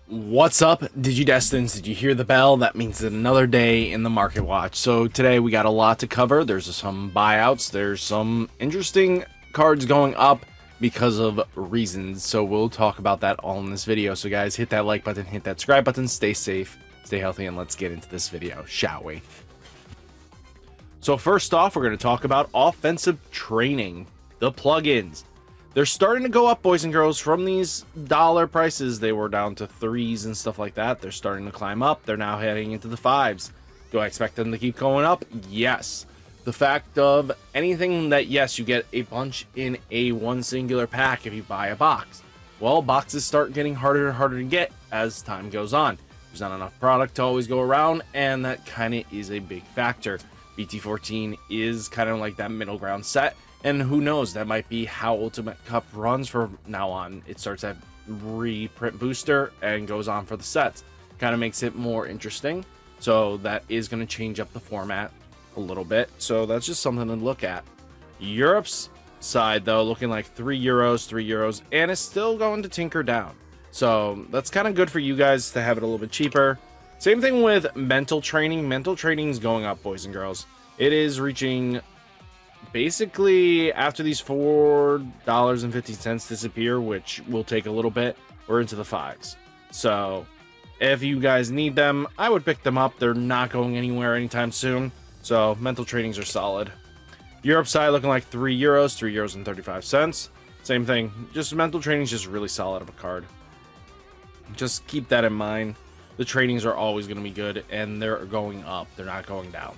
What's up, Digidestins? Did you hear the bell? That means another day in the Market Watch. So today we got a lot to cover. There's some buyouts. There's some interesting cards going up because of reasons. So we'll talk about that all in this video. So guys, hit that like button, hit that subscribe button, stay safe, stay healthy, and let's get into this video, shall we? So first off, we're going to talk about offensive training, the plugins. They're starting to go up, boys and girls. From these dollar prices, they were down to threes and stuff like that. They're starting to climb up. They're now heading into the fives. Do I expect them to keep going up? Yes. The fact of anything that, yes, you get a bunch in a one singular pack if you buy a box. Well, boxes start getting harder and harder to get as time goes on. There's not enough product to always go around, and that kind of is a big factor. Bt-14 is kind of like that middle ground set. And who knows, that might be how Ultimate Cup runs from now on. It starts at reprint booster and goes on for the sets. Kind of makes it more interesting. So that is going to change up the format a little bit. So that's just something to look at. Europe's side, though, looking like €3, and it's still going to tinker down. So that's kind of good for you guys to have it a little bit cheaper. Same thing with mental training. Mental training is going up, boys and girls. It is reaching... basically, after these $4.50 disappear, which will take a little bit, we're into the fives. So if you guys need them, I would pick them up. They're not going anywhere anytime soon. So mental trainings are solid. Europe side looking like €3, €3.35. Same thing. Just mental training is just really solid of a card. Just keep that in mind. The trainings are always going to be good, and they're going up. They're not going down.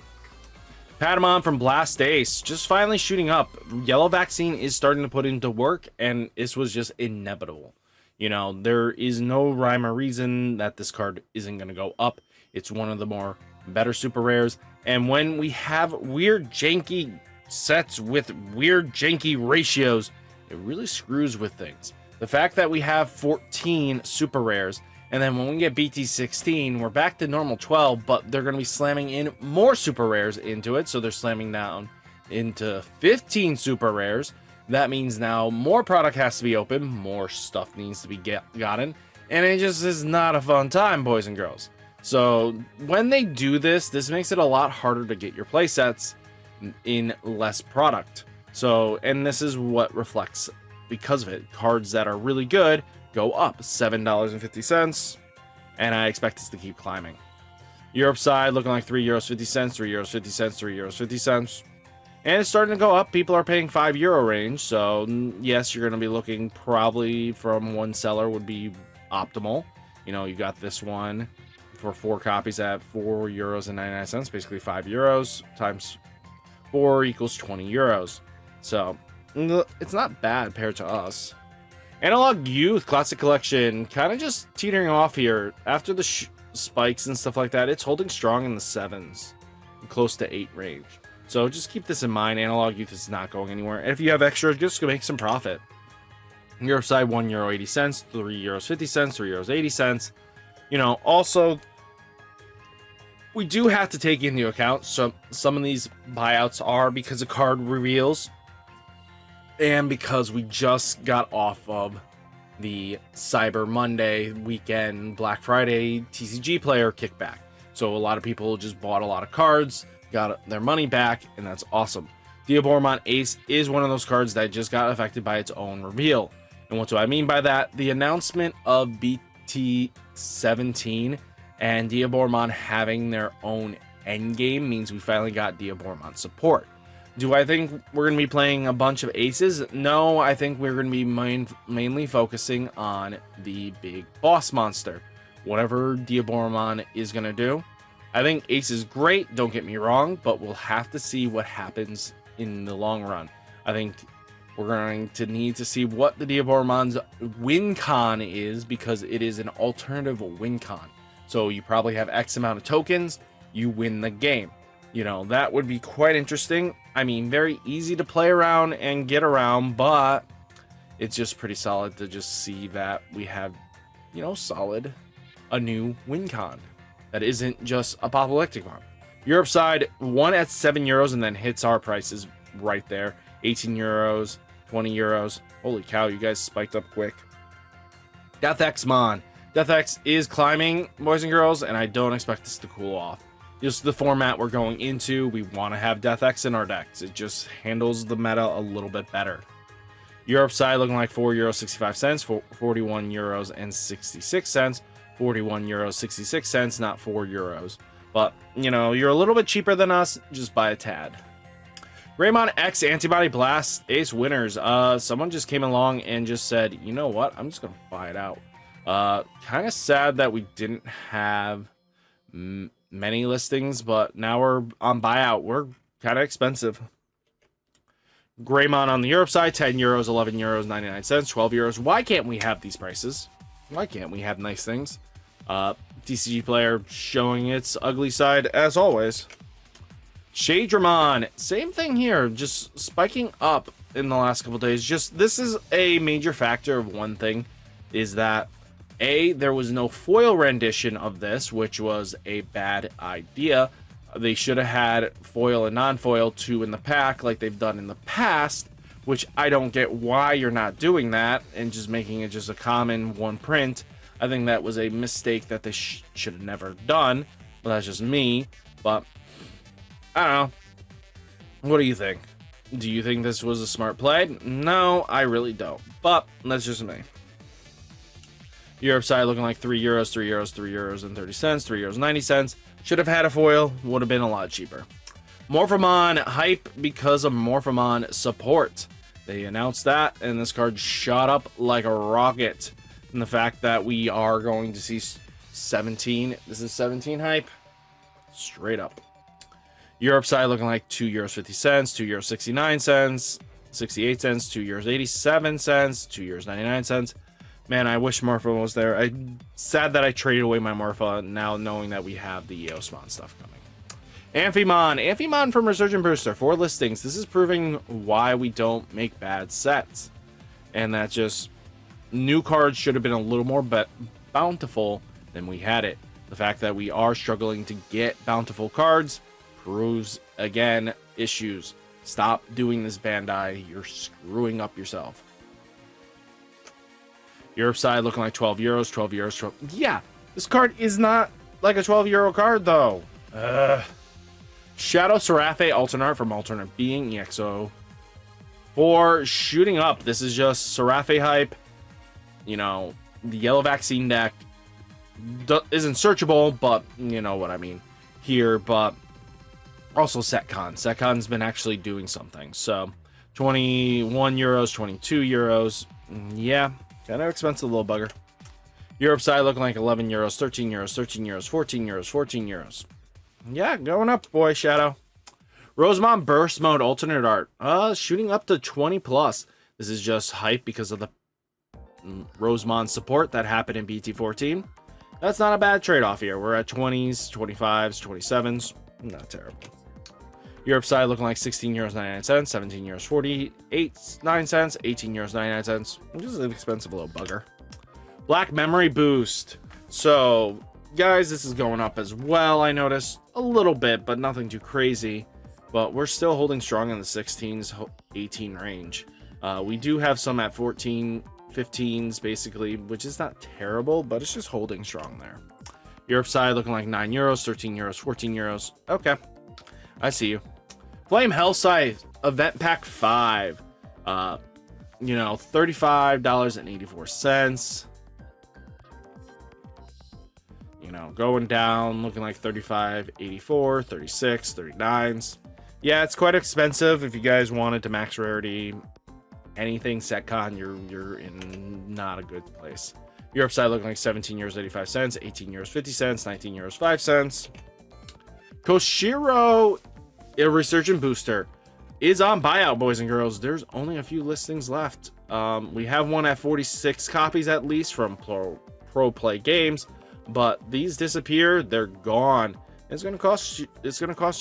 Shadramon from Blast Ace, just finally shooting up. Yellow vaccine is starting to put into work, and this was just inevitable. You know, there is no rhyme or reason that this card isn't going to go up. It's one of the more better super rares, and when we have weird janky sets with weird janky ratios, it really screws with things. The fact that we have 14 super rares, and then when we get Bt-16, we're back to normal 12, but they're going to be slamming in more super rares into it. So they're slamming down into 15 super rares. That means now more product has to be open, more stuff needs to be gotten, and it just is not a fun time, boys and girls. So when they do this, this makes it a lot harder to get your playsets in less product. So, and this is what reflects because of it. Cards that are really good go up $7.50, and I expect this to keep climbing. Europe side looking like €3.50, €3.50, €3.50, and it's starting to go up. People are paying €5 range, so yes, you're going to be looking probably from one seller would be optimal. You know, you got this one for 4 copies at €4.99, basically €5 times 4 equals €20. So it's not bad compared to us. Analog Youth Classic Collection kind of just teetering off here. After the spikes and stuff like that, it's holding strong in the 7s, close to 8 range. So just keep this in mind. Analog Youth is not going anywhere. And if you have extra, just go make some profit. Europe side, €1.80, €3.50, €3.80. You know, also, we do have to take into account some of these buyouts are because of card reveals. And because we just got off of the Cyber Monday weekend, Black Friday Tcgplayer Kickback. So a lot of people just bought a lot of cards, got their money back, and that's awesome. Digimon Ace is one of those cards that just got affected by its own reveal. And what do I mean by that? The announcement of Bt-17 and Digimon having their own endgame means we finally got Digimon support. Do I think we're going to be playing a bunch of aces? No, I think we're going to be mainly focusing on the big boss monster. Whatever Digimon is going to do. I think ace is great, don't get me wrong, but we'll have to see what happens in the long run. I think we're going to need to see what the Digimon's win con is, because it is an alternative win con. So you probably have X amount of tokens, you win the game. You know, that would be quite interesting. I mean, very easy to play around and get around, but it's just pretty solid to just see that we have, you know, a new win con that isn't just a apocalyptic one. Europe side, one at €7, and then hits our prices right there. €18, €20. Holy cow, you guys spiked up quick. Deathx Mon. Deathx is climbing, boys and girls, and I don't expect this to cool off. Just the format we're going into, we want to have Deathx in our decks. It just handles the meta a little bit better. Europe side looking like €4.65, 41 euros and 66 cents, 41 euros 66 cents, not €4. But you know, you're a little bit cheaper than us, just by a tad. Greymon X Antibody Blast Ace winners. Someone just came along and just said, you know what? I'm just gonna buy it out. Kind of sad that we didn't have many listings, but now we're on buyout. We're kind of expensive. Greymon on the Europe side, 10 euros, 11 euros, 99 cents, 12 euros. Why can't we have these prices? Why can't we have nice things? Tcgplayer showing its ugly side as always. Shadramon, same thing here, just spiking up in the last couple days. Just this is a major factor of one thing, is that there was no foil rendition of this, which was a bad idea. They should have had foil and non-foil 2 in the pack like they've done in the past, which I don't get why you're not doing that and just making it just a common one print. I think that was a mistake that they should have never done. Well, that's just me, but I don't know. What do you think? Do you think this was a smart play? No, I really don't, but that's just me. Europe side looking like €3, €3 and 30 cents, €3 90 cents. Should have had a foil, would have been a lot cheaper. Morphomon hype because of Morphomon support. They announced that, and this card shot up like a rocket. And the fact that we are going to see 17, this is 17 hype, straight up. Europe side looking like €2.50, €2.69, 68 cents, €2.87, €2.99. Man, I wish Morpha was there. I'm sad that I traded away my Morpha now knowing that we have the Eosmon stuff coming. Amphimon from Resurgent Booster, 4 listings. This is proving why we don't make bad sets. And that just, new cards should have been a little more bountiful than we had it. The fact that we are struggling to get bountiful cards proves, again, issues. Stop doing this, Bandai. You're screwing up yourself. Europe side looking like €12, 12 euros, 12. Yeah, this card is not like a €12 card, though. Shadow Saraf Alternate from Alternate Being, EXO. For shooting up, this is just Saraf hype. You know, the yellow vaccine deck isn't searchable, but you know what I mean here. But also Setcon. Setcon's been actually doing something. So 21 euros, 22 euros. Yeah. Kind of expensive little bugger. Europe side looking like 11 euros, 13 euros, 13 euros, 14 euros, 14 euros. Yeah, going up, boy, Shadow. Roseman Burst Mode Alternate Art. Shooting up to 20 plus. This is just hype because of the Roseman support that happened in Bt-14. That's not a bad trade-off here. We're at 20s, 25s, 27s. Not terrible. Europe side looking like 16 euros 99 cents, 17 euros 48.9 cents, 18 euros 99 cents. This is an expensive little bugger. Black Memory Boost. So, guys, this is going up as well. I noticed a little bit, but nothing too crazy. But we're still holding strong in the 16s, 18 range. We do have some at 14, 15s, basically, which is not terrible, but it's just holding strong there. Europe side looking like 9 euros, 13 euros, 14 euros. Okay, I see you. Flame Hellside Event Pack 5. You know, $35.84. You know, going down, looking like 35.84, 36, 39s. Yeah, it's quite expensive. If you guys wanted to max rarity anything Setcon, you're in not a good place. Europe side looking like 17 euros 85 cents, 18 euros 50 cents, 19 euros 5 cents. Koshiro, a Resurgent Booster, is on buyout, boys and girls. There's only a few listings left. We have one at 46 copies at least from Pro Play Games, but these disappear. They're gone. It's gonna cost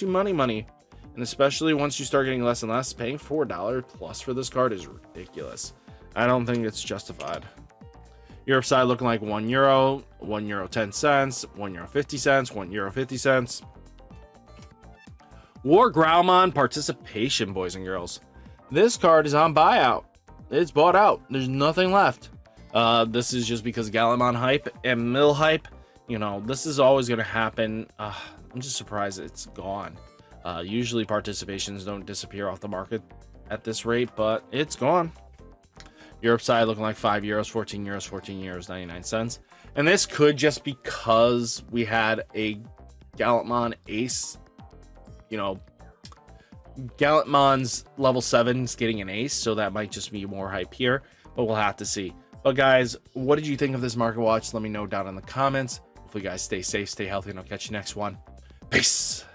you money, and especially once you start getting less and less. Paying $4 plus for this card is ridiculous. I don't think it's justified. Europe side looking like €1, €1 10 cents, €1 50 cents, €1 50 cents. War Growlmon Participation, boys and girls. This card is on buyout. It's bought out. There's nothing left. This is just because Gallimon hype and Mill hype. You know, this is always going to happen. I'm just surprised it's gone. Usually participations don't disappear off the market at this rate, but it's gone. Europe side looking like 5 euros, 14 euros, 14 euros, 99 cents. And this could just because we had a Gallimon ace. You know, Gallimons level 7's getting an ace, so that might just be more hype here, but we'll have to see. But guys, what did you think of this market watch? Let me know down in the comments. Hopefully you guys stay safe, stay healthy, and I'll catch you next one. Peace.